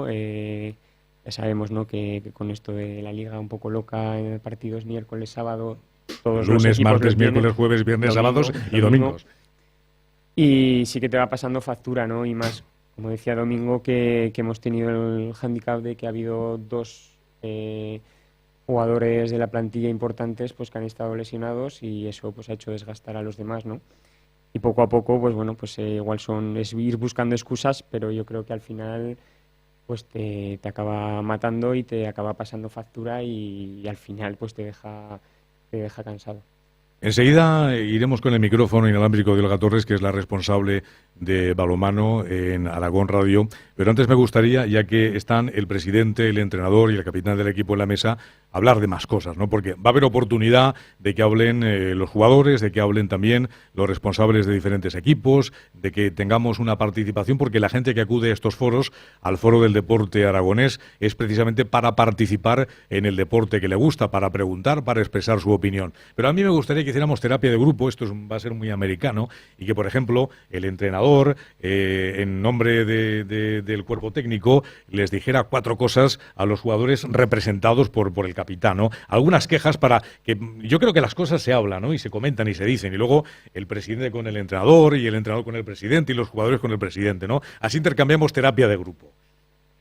Ya sabemos, ¿no?, que con esto de la liga un poco loca en partidos miércoles, sábado, todos los Lunes, equipos lo martes, tienen, miércoles, jueves, viernes, domingo, sábados y domingos. Y sí que te va pasando factura, ¿no? Y más, como decía Domingo, que hemos tenido el hándicap de que ha habido dos jugadores de la plantilla importantes pues que han estado lesionados, y eso pues ha hecho desgastar a los demás, ¿no? Y poco a poco, pues bueno, pues igual es ir buscando excusas, pero yo creo que al final pues te acaba matando y te acaba pasando factura, y al final pues te deja cansado. Enseguida iremos con el micrófono inalámbrico de Olga Torres, que es la responsable de balonmano en Aragón Radio. Pero antes me gustaría, ya que están el presidente, el entrenador y el capitán del equipo en la mesa, hablar de más cosas, ¿no? Porque va a haber oportunidad de que hablen los jugadores, de que hablen también los responsables de diferentes equipos, de que tengamos una participación, porque la gente que acude a estos foros, al Foro del Deporte Aragonés, es precisamente para participar en el deporte que le gusta, para preguntar, para expresar su opinión. Pero a mí me gustaría que hiciéramos terapia de grupo, va a ser muy americano, y que, por ejemplo, el entrenador, en nombre del cuerpo técnico, les dijera 4 cosas a los jugadores representados por el capitán, ¿no? Algunas quejas para que... Yo creo que las cosas se hablan, ¿no?, y se comentan y se dicen, y luego el presidente con el entrenador, y el entrenador con el presidente, y los jugadores con el presidente, ¿no? Así intercambiamos terapia de grupo.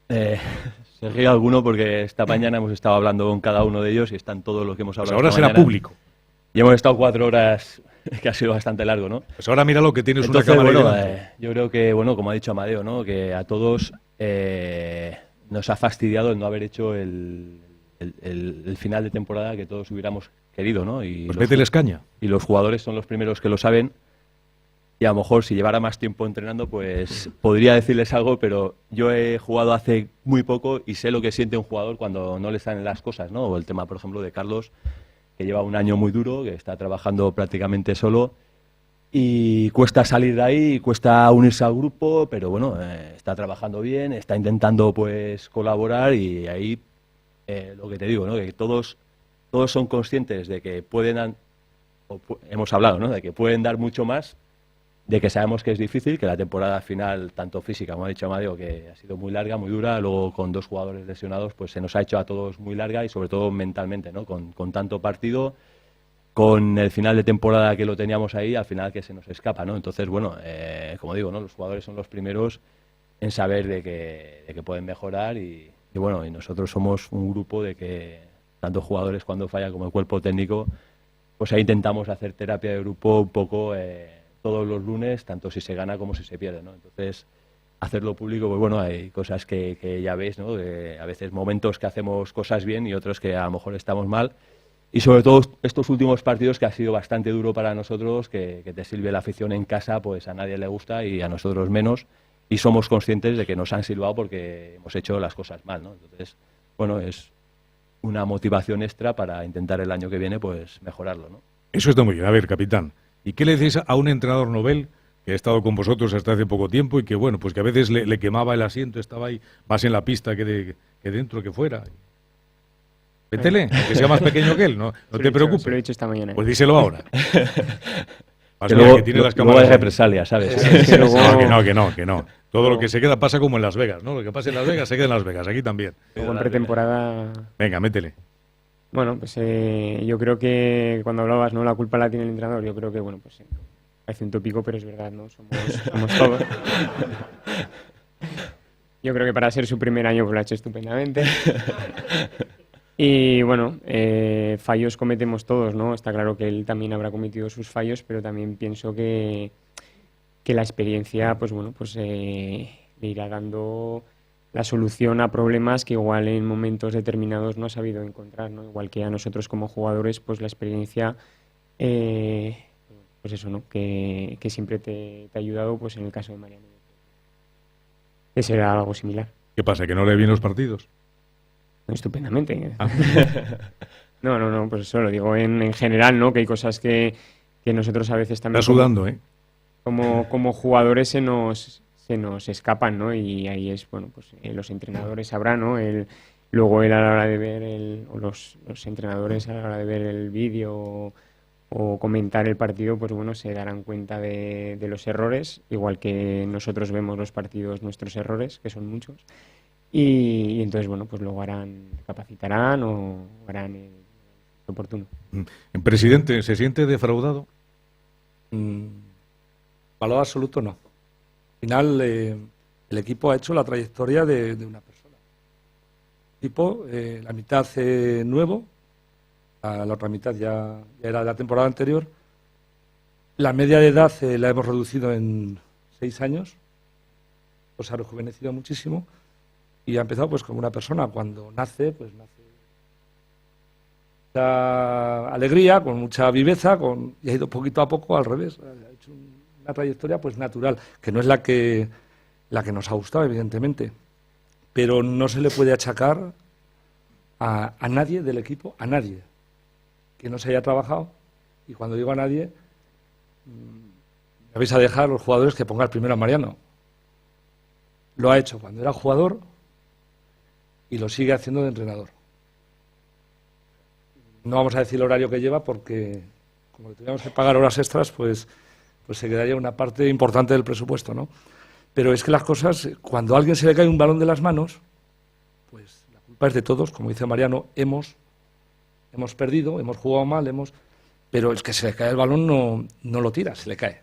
Se ríe alguno porque esta mañana hemos estado hablando con cada uno de ellos y están todos los que hemos hablado. Pues ahora esta será mañana. Público. Y hemos estado 4 horas, que ha sido bastante largo, ¿no? Pues ahora mira lo que tienes. Entonces, una cámara. Bueno, yo creo que, bueno, como ha dicho Amadeo, ¿no?, que a todos nos ha fastidiado el no haber hecho el final de temporada que todos hubiéramos querido, ¿no? Y pues mételes caña. Y los jugadores son los primeros que lo saben. Y a lo mejor si llevara más tiempo entrenando, pues podría decirles algo, pero yo he jugado hace muy poco y sé lo que siente un jugador cuando no le salen las cosas, ¿no? O el tema, por ejemplo, de Carlos, que lleva un año muy duro, que está trabajando prácticamente solo y cuesta salir de ahí, cuesta unirse al grupo, pero bueno, está trabajando bien, está intentando pues colaborar, y ahí lo que te digo, ¿no?, que todos son conscientes de que hemos hablado, ¿no?, de que pueden dar mucho más, de que sabemos que es difícil, que la temporada final, tanto física, como ha dicho Amadeo, que ha sido muy larga, muy dura, luego con 2 jugadores lesionados, pues se nos ha hecho a todos muy larga, y sobre todo mentalmente, ¿no?, con tanto partido, con el final de temporada que lo teníamos ahí, al final que se nos escapa, ¿no? Entonces, bueno, como digo, ¿no?, los jugadores son los primeros en saber de que pueden mejorar, y bueno, y nosotros somos un grupo de que tanto jugadores cuando falla como el cuerpo técnico, pues ahí intentamos hacer terapia de grupo un poco todos los lunes, tanto si se gana como si se pierde, ¿no? Entonces, hacerlo público, pues bueno, hay cosas que ya ves, ¿no?, a veces momentos que hacemos cosas bien y otros que a lo mejor estamos mal, y sobre todo estos últimos partidos, que ha sido bastante duro para nosotros, que te sirve la afición en casa, pues a nadie le gusta y a nosotros menos, y somos conscientes de que nos han silbado porque hemos hecho las cosas mal, ¿no? Entonces, bueno, es una motivación extra para intentar el año que viene pues mejorarlo, ¿no? Eso está muy bien. A ver, capitán, ¿y qué le decís a un entrenador novel que ha estado con vosotros hasta hace poco tiempo y que, bueno, pues que a veces le quemaba el asiento, estaba ahí más en la pista que dentro, que fuera? Métele, que sea más pequeño que él, no te preocupes. Se lo he dicho esta mañana. Pues díselo ahora. Que luego, que tiene las cámaras, luego hay represalias, ¿sabes? Que no. Todo lo que se queda pasa como en Las Vegas, ¿no? Lo que pasa en Las Vegas se queda en Las Vegas, aquí también. Luego en pretemporada... Venga, métele. Bueno, pues yo creo que cuando hablabas, ¿no?, la culpa la tiene el entrenador. Yo creo que, bueno, pues parece un tópico, pero es verdad, ¿no? Somos todos. Yo creo que para ser su primer año pues lo ha hecho estupendamente. Y bueno, fallos cometemos todos, ¿no? Está claro que él también habrá cometido sus fallos, pero también pienso que la experiencia, pues bueno, pues le irá dando la solución a problemas que igual en momentos determinados no ha sabido encontrar, ¿no? Igual que a nosotros como jugadores, pues la experiencia, pues eso, ¿no?, que siempre te ha ayudado, pues en el caso de Mariano, que será algo similar. ¿Qué pasa, que no le vienen los partidos? Estupendamente. No, pues eso lo digo en general, ¿no?, que hay cosas que nosotros a veces también... Está sudando, como jugadores se nos escapan, ¿no? Y ahí es, bueno, pues los entrenadores sabrán, ¿no? Luego él a la hora de ver o los entrenadores a la hora de ver el vídeo o comentar el partido, pues bueno, se darán cuenta de los errores, igual que nosotros vemos los partidos, nuestros errores, que son muchos. y entonces, bueno, pues luego capacitarán o harán el oportuno. Presidente, ¿se siente defraudado? Valor absoluto no. Al final, el equipo ha hecho la trayectoria de una persona. El equipo, la mitad nuevo, la otra mitad ya era de la temporada anterior. La media de edad la hemos reducido en 6 años, pues ha rejuvenecido muchísimo y ha empezado pues como una persona. Cuando nace, pues nace con mucha alegría, con mucha viveza, y ha ido poquito a poco al revés. Ha hecho una trayectoria pues natural, que no es la que nos ha gustado, evidentemente, pero no se le puede achacar a nadie del equipo, a nadie que no se haya trabajado. Y cuando digo a nadie, me vais a dejar los jugadores que ponga el primero a Mariano. Lo ha hecho cuando era jugador y lo sigue haciendo de entrenador. No vamos a decir el horario que lleva porque, como le teníamos que pagar horas extras, pues se quedaría una parte importante del presupuesto, ¿no? Pero es que las cosas, cuando a alguien se le cae un balón de las manos, pues la culpa es de todos. Como dice Mariano, hemos perdido, hemos jugado mal, pero el que se le cae el balón no lo tira, se le cae.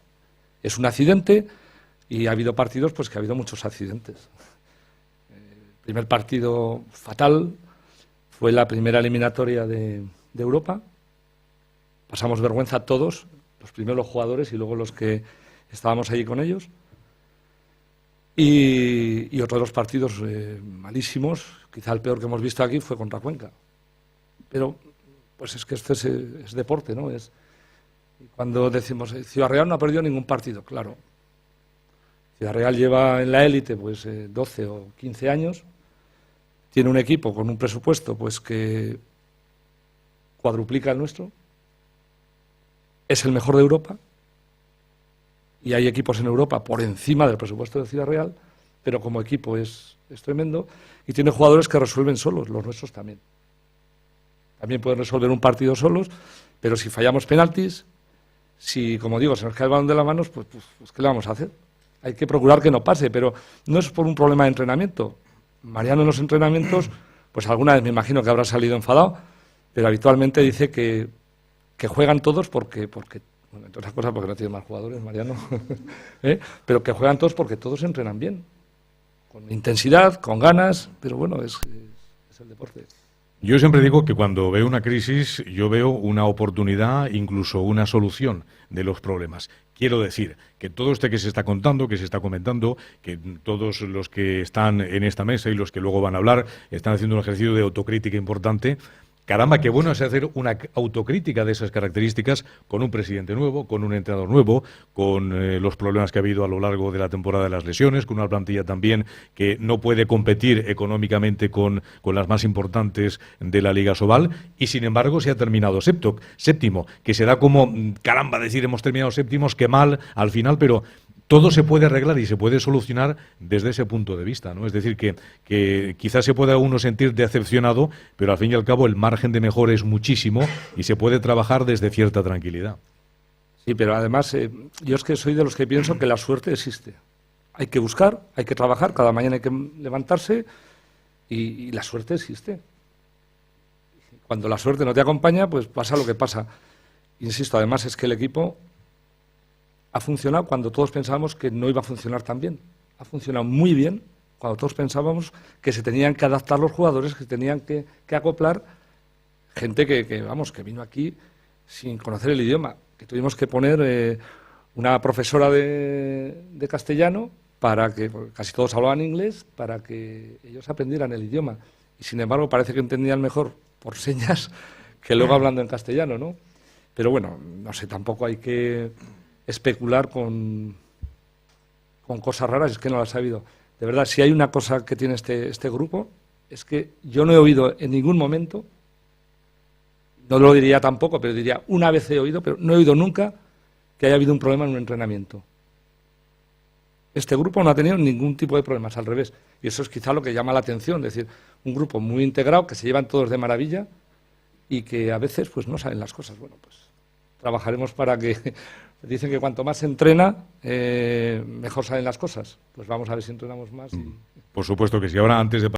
Es un accidente y ha habido partidos pues que ha habido muchos accidentes. El primer partido fatal fue la primera eliminatoria de Europa. Pasamos vergüenza todos, los primeros jugadores y luego los que estábamos allí con ellos. Y otro de los partidos malísimos, quizá el peor que hemos visto aquí, fue contra Cuenca. Pero pues es que esto es deporte, ¿no? Cuando decimos Ciudad Real no ha perdido ningún partido, claro. Ciudad Real lleva en la élite pues 12 o 15 años, tiene un equipo con un presupuesto pues que cuadruplica el nuestro, es el mejor de Europa y hay equipos en Europa por encima del presupuesto de Ciudad Real, pero como equipo es tremendo y tiene jugadores que resuelven solos, los nuestros también. También pueden resolver un partido solos, pero si fallamos penaltis, si, como digo, se nos cae el balón de las manos, pues ¿qué le vamos a hacer? Hay que procurar que no pase, pero no es por un problema de entrenamiento. Mariano en los entrenamientos, pues alguna vez me imagino que habrá salido enfadado, pero habitualmente dice que juegan todos porque bueno, entre otras cosas porque no tiene más jugadores, Mariano, pero que juegan todos porque todos entrenan bien, con intensidad, con ganas, pero bueno, es el deporte. Yo siempre digo que cuando veo una crisis, yo veo una oportunidad, incluso una solución de los problemas. Quiero decir que todo este que se está contando, que se está comentando, que todos los que están en esta mesa y los que luego van a hablar están haciendo un ejercicio de autocrítica importante. Caramba, qué bueno es hacer una autocrítica de esas características con un presidente nuevo, con un entrenador nuevo, con los problemas que ha habido a lo largo de la temporada de las lesiones, con una plantilla también que no puede competir económicamente con las más importantes de la Liga Sobal y sin embargo se ha terminado séptimo, que se da como, caramba, decir hemos terminado séptimos, qué mal al final, pero todo se puede arreglar y se puede solucionar desde ese punto de vista, ¿no? Es decir, que quizás se pueda uno sentir decepcionado, pero al fin y al cabo el margen de mejora es muchísimo y se puede trabajar desde cierta tranquilidad. Sí, pero además yo es que soy de los que pienso que la suerte existe. Hay que buscar, hay que trabajar, cada mañana hay que levantarse y la suerte existe. Cuando la suerte no te acompaña, pues pasa lo que pasa. Insisto, además es que el equipo ha funcionado cuando todos pensábamos que no iba a funcionar tan bien. Ha funcionado muy bien cuando todos pensábamos que se tenían que adaptar los jugadores, que se tenían que acoplar gente que vino aquí sin conocer el idioma, que tuvimos que poner una profesora de castellano para que, porque casi todos hablaban inglés, para que ellos aprendieran el idioma. Y sin embargo parece que entendían mejor por señas que luego hablando en castellano, ¿no? Pero bueno, no sé, tampoco hay que especular con cosas raras, es que no las ha habido. De verdad, si hay una cosa que tiene este grupo, es que yo no he oído en ningún momento, no lo diría tampoco, pero diría una vez he oído, pero no he oído nunca que haya habido un problema en un entrenamiento. Este grupo no ha tenido ningún tipo de problemas, al revés. Y eso es quizá lo que llama la atención, es decir, un grupo muy integrado, que se llevan todos de maravilla y que a veces pues no saben las cosas. Bueno, pues trabajaremos para que... Dicen que cuanto más se entrena, mejor salen las cosas. Pues vamos a ver si entrenamos más. Por supuesto que sí. Ahora, antes de